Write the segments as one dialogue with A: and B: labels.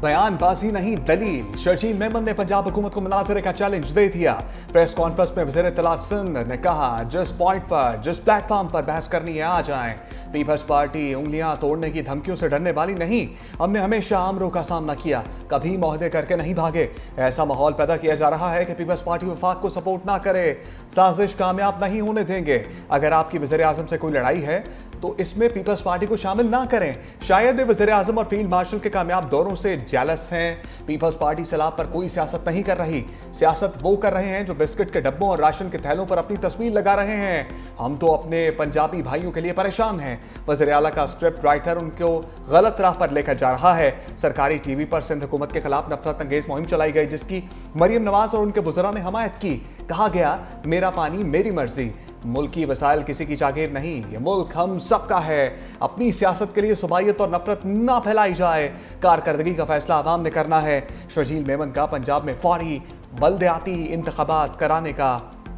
A: बयानबाजी नहीं दलील। शर्जील मेमन ने पंजाब हुकूमत को मुनाजरे का चैलेंज दे दिया। प्रेस कॉन्फ्रेंस में वज़ीर इत्तलात सिंध ने कहा, जिस पॉइंट पर जिस प्लेटफॉर्म पर बहस करनी है आ जाएं। पीपल्स पार्टी उंगलियां तोड़ने की धमकियों से डरने वाली नहीं। हमने हमेशा आमरों का सामना किया, कभी मौहदे करके नहीं भागे। ऐसा माहौल पैदा किया जा रहा है कि पीपल्स पार्टी वफाक को सपोर्ट ना करे। साजिश कामयाब नहीं होने देंगे। अगर आपकी वज़ीर आज़म से कोई लड़ाई है तो इसमें पीपल्स पार्टी को शामिल ना करें। शायद वज़ीर आज़म और फील्ड मार्शल के कामयाब दौरों से जेलस हैं। पीपल्स पार्टी सैलाब पर कोई सियासत नहीं कर रही। सियासत वो कर रहे हैं जो बिस्किट के डब्बों और राशन के थैलों पर अपनी तस्वीर लगा रहे हैं। हम तो अपने पंजाबी भाइयों के लिए परेशान हैं। वज़ीर आला का स्क्रिप्ट राइटर उनको गलत राह पर लेकर जा रहा है। सरकारी टीवी पर सिंध हुकूमत के खिलाफ नफरत अंगेज मुहिम चलाई गई, जिसकी मरियम नवाज और उनके बुजुर्गों ने हमायत की। कहा गया, मेरा पानी मेरी मर्जी। मुल्की वसाइल किसी की जागीर नहीं, ये मुल्क हम सबका है। अपनी सियासत के लिए सुबाइयत और नफरत ना फैलाई जाए। कारकर्दगी का फैसला आवाम ने करना है। शर्जील मेमन का पंजाब में फौरी बल्दियाती इंतखाबात कराने का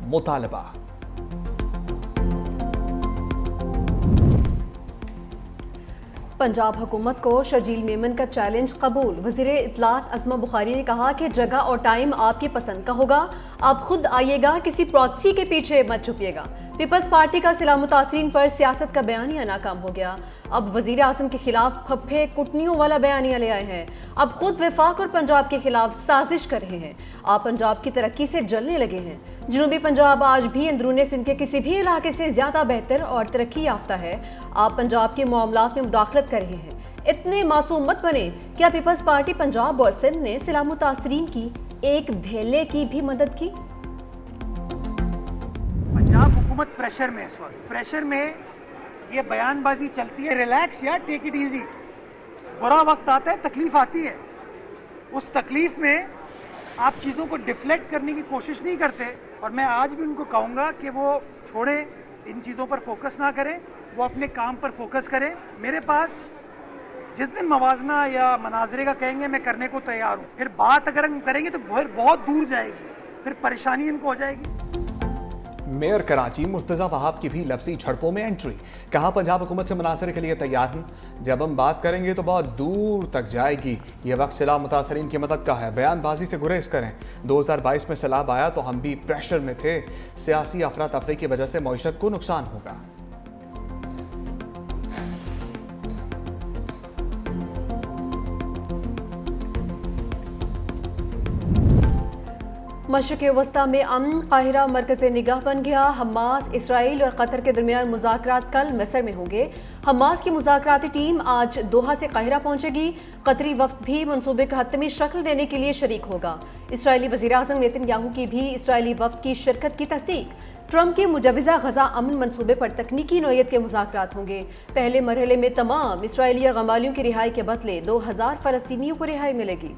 A: मुतालबा।
B: पंजाब हुकूमत को शर्जील मेमन का चैलेंज कबूल। वज़ीर इत्तलात अज़मा बुखारी ने कहा कि जगह और टाइम आपकी पसंद का होगा, आप खुद आइएगा, किसी प्रॉक्सी के पीछे मत छुपिएगा। पीपल्स पार्टी का सिला मुतासरीन पर सियासत का बयानिया नाकाम हो गया। अब वज़ीर आज़म के खिलाफ फप्फे कुटनियों वाला बयानिया ले आए हैं। अब खुद वफाक और पंजाब के खिलाफ साजिश कर रहे हैं। आप पंजाब की तरक्की से जलने लगे हैं। जनूबी पंजाब आज भी अंदरूनी सिंध के किसी भी इलाके से ज़्यादा बेहतर और तरक्की याफ्ता है। आप पंजाब के मामलात में मुदाखलत कर रहे हैं। इतने मासूम मत बने। क्या पीपल्स पार्टी पंजाब और सिंध ने सिला मुतासरीन की एक धेले की भी मदद की?
C: पंजाब हुकूमत प्रेशर में, इस वक्त प्रेशर में ये बयानबाजी चलती है। रिलैक्स यार, टेक इट इजी। बुरा वक्त आता है, तकलीफ आती है। उस तकलीफ में आप चीज़ों को डिफ्लेक्ट करने की कोशिश नहीं करते। और मैं आज भी उनको कहूँगा कि वो छोड़ें, इन चीज़ों पर फोकस ना करें, वो अपने काम पर फोकस करें। मेरे पास जिस दिन मवाजना या मनाजरे का कहेंगे मैं करने को तैयार हूँ। फिर बात अगर हम करेंगे तो बहुत दूर जाएगी, फिर परेशानी इनको हो जाएगी।
A: मेयर कराची मुर्तज़ा वहाब की भी लफ्जी झड़पों में एंट्री। कहा, पंजाब हुकूमत से मुनासरे के लिए तैयार हूँ। जब हम बात करेंगे तो बहुत दूर तक जाएगी। ये वक्त सैलाब मुतासरीन की मदद का है। बयानबाजी से गुरेज करें। 2022 में सैलाब आया तो हम भी प्रेशर में थे। सियासी अफरा तफरी की वजह से मईशत को नुकसान होगा।
B: मशरिक़ वस्ता में अमन काहिरा मरकज़ निगाह बन गया। हमास, इसराइल और कतर के दरमियान मुज़ाकरात कल मिस्र में होंगे। हमास की मुज़ाकराती टीम आज दोहा से काहिरा पहुंचेगी। कतरी वफ्द भी मंसूबे को हतमी शक्ल देने के लिए शरीक होगा। इसराइली वज़ीर आज़म नेतन्याहू की भी इसराइली वफ्द की शिरकत की तस्दीक। ट्रंप के मुजवज़ा गज़ा अमन मंसूबे पर तकनीकी नौयत के मुज़ाकरात होंगे। पहले मरहले में तमाम इसराइली गमालियों की रिहाई के बदले 2000 फ़लस्तीनियों को रिहाई मिलेगी।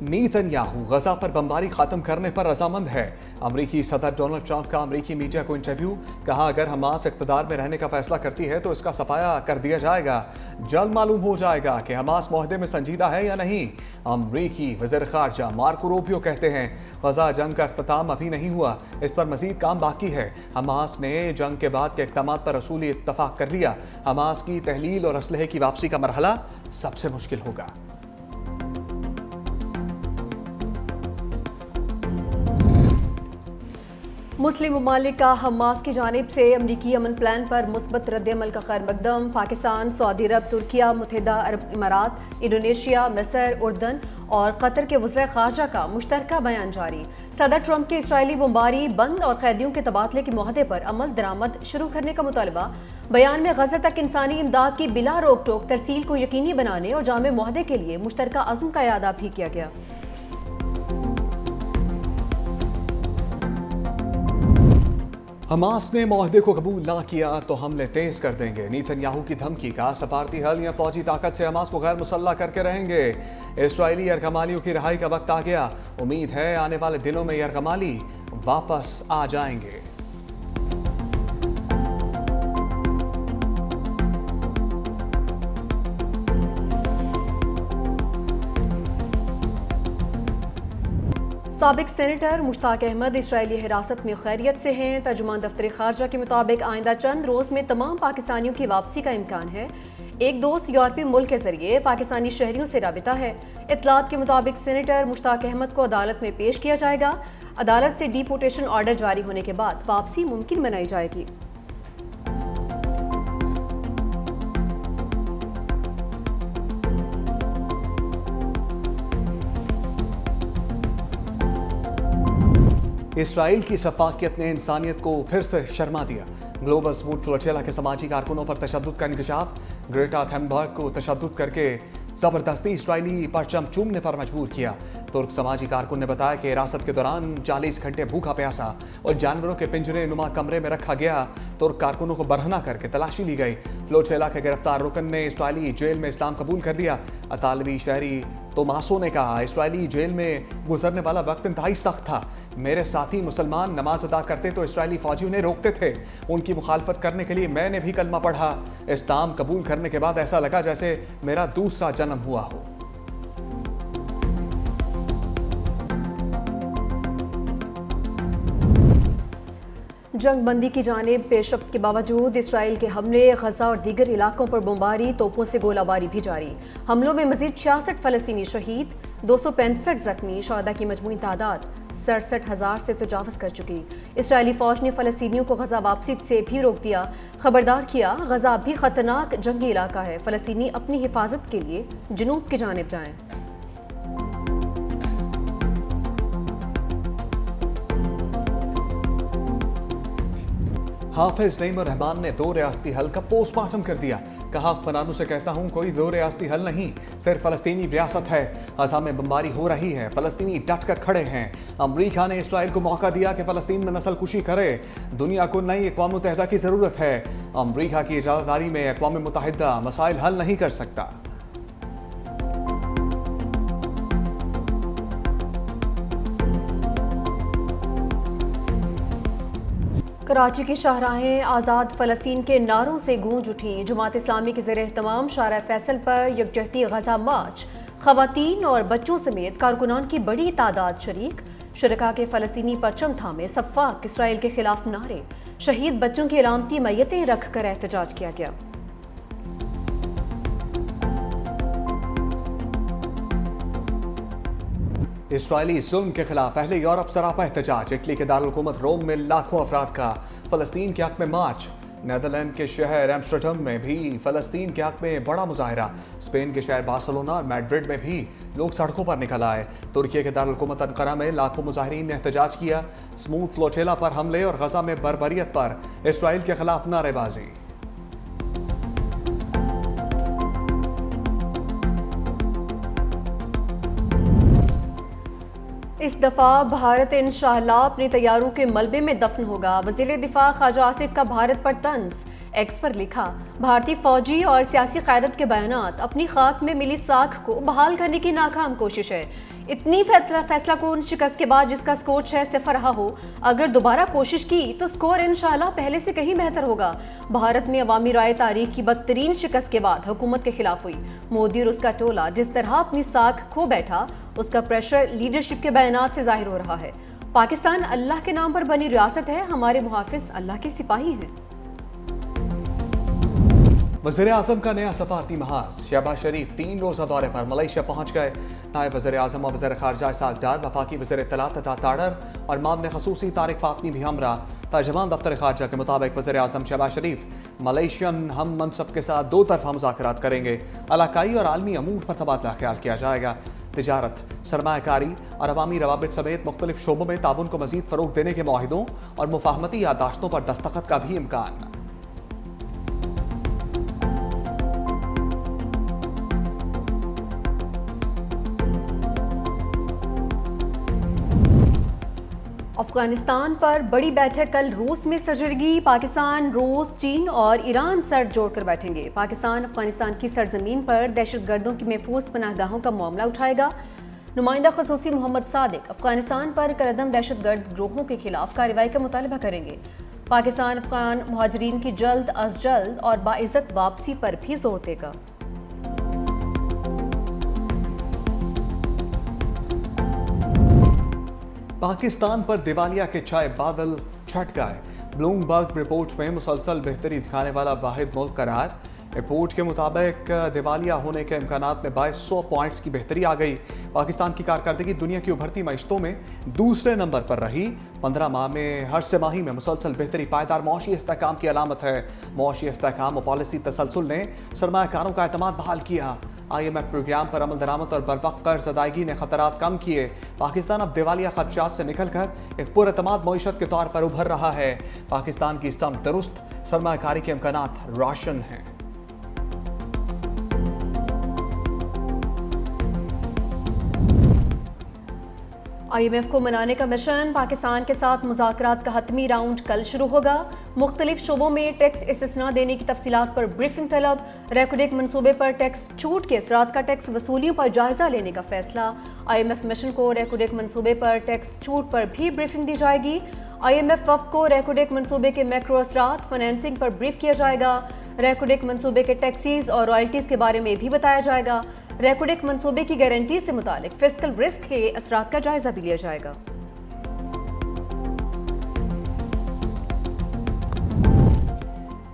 A: नेतन्याहू गजा पर बमबारी खत्म करने पर रजामंद है। अमरीकी सदर डोनाल्ड ट्रंप का अमरीकी मीडिया को इंटरव्यू। कहा, अगर हमास इक़्तिदार में रहने का फैसला करती है तो इसका सफाया कर दिया जाएगा। जल्द मालूम हो जाएगा कि हमास मुआहदे में संजीदा है या नहीं। अमरीकी वज़ीर ख़ारजा मार्को रूबियो कहते हैं, गजा जंग का अख्ताम अभी नहीं हुआ, इस पर मजीद काम बाकी है। हमास ने जंग के बाद के इक़दाम पर रसूली इत्तफ़ाक़ कर लिया। हमास की तहलील और असलहे की वापसी का मरहला सबसे मुश्किल होगा।
B: मुस्लिम ममालिक का हमास की जानिब से अमरीकी अमन प्लान पर मुस्बत रद्द-ए-अमल का खैर मकदम। पाकिस्तान, सऊदी अरब, तुर्किया, मुत्तहिदा अरब इमारात, इंडोनेशिया, मिस्र, उर्दन और कतर के वज़ीर ख़ारजा का मुश्तरका बयान जारी। सदर ट्रंप के इसराइली बमबारी बंद और कैदियों के तबादले के मुआहदे पर अमल दरामद शुरू करने का मुतालबा। बयान में गज़ा तक इंसानी इमदाद की बिला रोक टोक तरसील को यकीनी बनाने और जामे मुआहदे के लिए मुश्तरका अज़्म का यादा भी किया गया।
A: हमास ने मुआहदे को कबूल ना किया तो हमले तेज कर देंगे। नेतन्याहू की धमकी का सफारती हल या फौजी ताकत से हमास को गैर मुसल्लह करके रहेंगे। इसराइली यरगमालियों की रिहाई का वक्त आ गया। उम्मीद है आने वाले दिनों में यरगमाली वापस आ जाएंगे।
B: साबिक सेनेटर मुश्ताक अहमद इसराइली हिरासत में खैरियत से हैं। तर्जुमान दफ्तर खारजा के मुताबिक आइंदा चंद रोज़ में तमाम पाकिस्तानियों की वापसी का इम्कान है। एक दोस्त यूरोपीय मुल्क के जरिए पाकिस्तानी शहरियों से राबिता है। इतलात के मुताबिक सेनेटर मुश्ताक अहमद को अदालत में पेश किया जाएगा। अदालत से डिपोर्टेशन ऑर्डर जारी होने के बाद वापसी मुमकिन बनाई जाएगी।
A: इसराइल की सफाकियत ने इंसानियत को फिर से शर्मा दिया। ग्लोबल स्मूथ फ्लोटिला के समाजी कारकुनों पर तशद्दुद का इंकशाफ। ग्रेटा थैनबर्ग को तशद्दुद करके जबरदस्ती इसराइली परचम चूमने पर मजबूर किया। तुर्क समाजी कारकुन ने बताया कि हिरासत के दौरान 40 घंटे भूखा प्यासा और जानवरों के पिंजरे नुमा कमरे में रखा गया। तुर्क कारकुनों को बरहना करके तलाशी ली गई। फ्लोटिला के गिरफ्तार रुकन ने इसराइली जेल में इस्लाम कबूल कर लिया। अतालवी शहरी तोमासो ने कहा, इसराइली जेल में गुजरने वाला वक्त इंतहाई सख्त था। मेरे साथी मुसलमान नमाज अदा करते तो इसराइली फौजी उन्हें रोकते थे। उनकी मुखालफत करने के लिए मैंने भी कलमा पढ़ा। इस्लाम कबूल करने के बाद ऐसा लगा जैसे मेरा दूसरा जन्म हुआ हो।
B: जंग बंदी की जानिब पेशरफ्त के बावजूद इसराइल के हमले गजा और दीगर इलाकों पर बमबारी, तोपों से गोलाबारी भी जारी। हमलों में मजीद 66 फलस्तीनी शहीद, 265 जख्मी, शहदा की मजमूई तादाद 67,000 से तजावज़ कर चुकी। इसराइली फौज ने फलस्तीनियों को गजा वापसी से भी रोक दिया। खबरदार किया, गजा भी खतरनाक जंगी इलाका है। फलस्तीनी अपनी हिफाजत के लिए जनूब की जानिब जाएं।
A: हाफिज नईमुर रहमान ने 2 रियासती हल का पोस्टमार्टम कर दिया। कहा, हुक्मरानों से कहता हूं, कोई 2 रियासती हल नहीं, सिर्फ फलस्तीनी रियासत है। गजा में बमबारी हो रही है, फलस्तीनी डट कर खड़े हैं। अमरीका ने इसराइल को मौका दिया कि फलस्तीन में नस्ल कुशी करे। दुनिया को नई अक़वाम मुत्तहिदा की जरूरत है। अमरीका की इजाज़तदारी में अक़वाम मुत्तहिदा मसाइल हल नहीं कर सकता।
B: कराची की शाहराहें आज़ाद फ़लस्तीन के नारों से गूंज उठी। जमात इस्लामी के ज़ेर-ए-एहतमाम शारा फैसल पर यकजहती गजा मार्च, ख़वातीन और बच्चों समेत कारकुनान की बड़ी तादाद शरीक। शुरका के फ़लस्तीनी परचम थामे सफ़ाक इसराइल के खिलाफ नारे। शहीद बच्चों की अलामती मैयतें रख कर एहतजाज किया गया।
A: इसराइली जुल्म के खिलाफ अहले यूरोप सरापा एहतजाज। इटली के दारुल हुकूमत रोम में लाखों अफराद का फलस्तीन के हक में मार्च। नेदरलैंड के शहर एम्स्टर्डम में भी फलस्तीन के हक में बड़ा मुजाहरा। स्पेन के शहर बार्सिलोना और मैड्रिड में भी लोग सड़कों पर निकल आए। तुर्की के दारुल हुकूमत अंकारा में लाखों मुजाहिरीन ने एहतजाज किया। स्मूथ फ्लोटिला पर हमले और गजा में बर्बरियत पर इसराइल के खिलाफ नारेबाजी।
B: इस दफ़ा भारत इंशाअल्लाह अपने तैयारों के मलबे में दफन होगा। वज़ीर दिफा ख्वाजा आसिफ का भारत पर तंज। एक्स पर लिखा, भारतीय फौजी और सियासी क़यादत के बयानात अपनी खाक में मिली साख को बहाल करने की नाकाम कोशिश है। इतनी फैसला कौन शिकस्त के बाद जिसका स्कोर 6 सिफर रहा हो, अगर दोबारा कोशिश की तो स्कोर इंशाअल्लाह पहले से कहीं बेहतर होगा। भारत में अवामी राय तारीख की बदतरीन शिकस्त के बाद हुकूमत के खिलाफ हुई। मोदी और उसका टोला जिस तरह अपनी साख खो बैठा, उसका प्रेशर लीडरशिप के बयानात से जाहिर हो रहा है। पाकिस्तान अल्लाह के नाम पर बनी रियासत है, हमारे मुहाफिज अल्लाह के सिपाही हैं।
A: वज़ीर आज़म का नया सफारती महाज। शहबाज शरीफ 3 रोज़ा दौरे पर मलेशिया पहुँच गए। नायब वज़ीर आज़म और वज़ीर ख़ारजा इसाक डार, वफ़ाकी वज़ीर इत्तलात तथा ताडर और मामले ख़ुसूसी तारिक फ़ातमी भी हमरा। तर्जमान दफ्तर ख़ारजा के मुताबिक वज़ीर आज़म शहबाज शरीफ मलेशियन हम मनसब के साथ 2 तरफ़ा मुज़ाकरात करेंगे। इलाकाई और आलमी अमूर पर तबादला ख्याल किया जाएगा। तिजारत, सरमायाकारी और अवामी रवाबित समेत मुख्तलिफ शोबों में ताउन को मज़ीद फ़रोग़ देने के मुआहिदों और मुफाहमती यादाश्तों पर दस्तखत का भी इम्कान।
B: अफगानिस्तान पर बड़ी बैठक कल रूस में सजेगी। पाकिस्तान, रूस, चीन और ईरान सर जोड़कर बैठेंगे। पाकिस्तान अफगानिस्तान की सरजमीन पर दहशतगर्दों की महफूज पनाहगाहों का मामला उठाएगा। नुमाइंदा खसूसी मोहम्मद सादिक अफगानिस्तान पर करदम दहशतगर्द गिरोहों के खिलाफ कार्रवाई का मुतालबा करेंगे। पाकिस्तान अफगान मुहाजिरीन की जल्द अज जल्द और बाइज़्ज़त वापसी पर भी जोर देगा।
A: पाकिस्तान पर दिवालिया के छाए बादल छट गए। ब्लूमबर्ग रिपोर्ट में मुसलसल बेहतरी दिखाने वाला वाहिद मुल्क करार। रिपोर्ट के मुताबिक दिवालिया होने के इम्कानात में 2200 पॉइंट्स की बेहतरी आ गई। पाकिस्तान की कारकर्दगी दुनिया की उभरती मईशतों में दूसरे नंबर पर रही। 15 माह में हर तिमाही में मुसलसल बेहतरी पायदार मौशी इस्तेहकाम की अलामत है। मौशी इस्तेहकाम और पॉलिसी तसलसल ने सरमायाकारों का एतमाद बहाल किया। IMF प्रोग्राम पर अमल दरामद और बरवक्त कर्ज अदायगी ने खतरात कम किए। पाकिस्तान अब दिवालिया खदशात से निकलकर एक पुरअतमाद मईशत के तौर पर उभर रहा है। पाकिस्तान की स्तंभ दुरुस्त सरमायाकारी के इम्कानात रोशन हैं।
B: IMF को मनाने का मिशन। पाकिस्तान के साथ मुज़ाकरात का हतमी राउंड कल शुरू होगा। मुख्तलिफ शोबों में टैक्स इस्तिस्ना देने की तफसीलात पर ब्रीफिंग तलब। रेकोडेक मनसूबे पर टैक्स छूट के असरात का टैक्स वसूलियों पर जायजा लेने का फैसला। IMF मिशन को रेकोडेक मनसूबे पर टैक्स छूट पर भी ब्रीफिंग दी जाएगी। IMF वफ्द को रेकोडेक मनसूबे के मैक्रो असरात फाइनेंसिंग पर ब्रीफ किया जाएगा। रेकोडेक मनसूबे के टैक्सीज और रॉयल्टीज के बारे में भी बताया जाएगा। रेकोडेक मनसूबे की गारंटी से मुतालिक फिस्कल रिस्क के असरात का जायजा भी लिया जाएगा।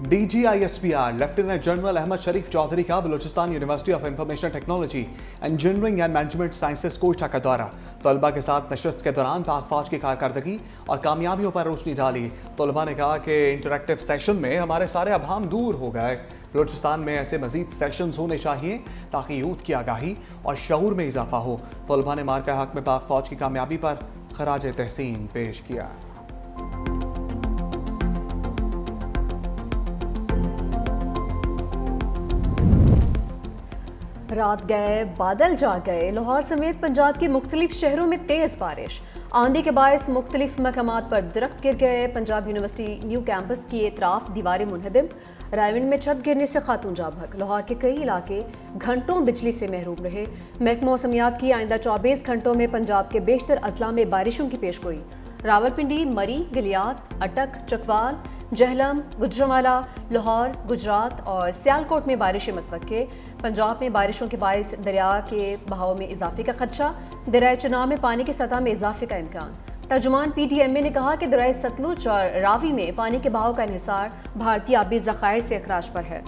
A: DGISPR लेफ्टिनेंट जनरल अहमद शरीफ चौधरी का Balochistan university of information technology, engineering and management sciences Quetta का दौरा। तलबा के साथ नशस्त के दौरान पाक फौज की कारकर्दगी और कामयाबियों पर रोशनी डाली। तलबा ने कहा कि इंटरेक्टिव सेशन में हमारे सारे अभाम दूर हो गए। बलूचिस्तान में ऐसे मजीद सेशंस होने चाहिए ताकि यूथ की आगाही और शऊर में इजाफा हो। तलबा ने मार्का हक में पाक फौज की कामयाबी पर खराज तहसीन पेश किया।
B: रात गए बादल जा गए। लाहौर समेत पंजाब के मुख्तलिफ शहरों में तेज़ बारिश। आंधी के बायस मुख्तलिफ मकामात पर दरख्त गिर गए। पंजाब यूनिवर्सिटी न्यू कैंपस की एतराफ दीवारें मुनहदम। रायविंड में छत गिरने से खातून जा भग। लाहौर के कई इलाके घंटों बिजली से महरूम रहे। महकमा मौसमियात की आइंदा 24 घंटों में पंजाब के बेशतर अजला में बारिशों की पेशगोई। रावलपिंडी, मरी, गिलियात, अटक, चकवाल, जहलम, गुजरांवाला, लाहौर, गुजरात और सियालकोट में बारिशें मुतवक्के। पंजाब में बारिशों के बायस दरिया के बहाव में इजाफे का खदशा। दरियाए चनाब में पानी की सतह में इजाफे का इम्कान। तर्जुमान PTMA ने कहा कि दरियाए सतलुज और रावी में पानी के बहाव का इन्हिसार भारतीय आबी ज़खायर से अखराज पर है।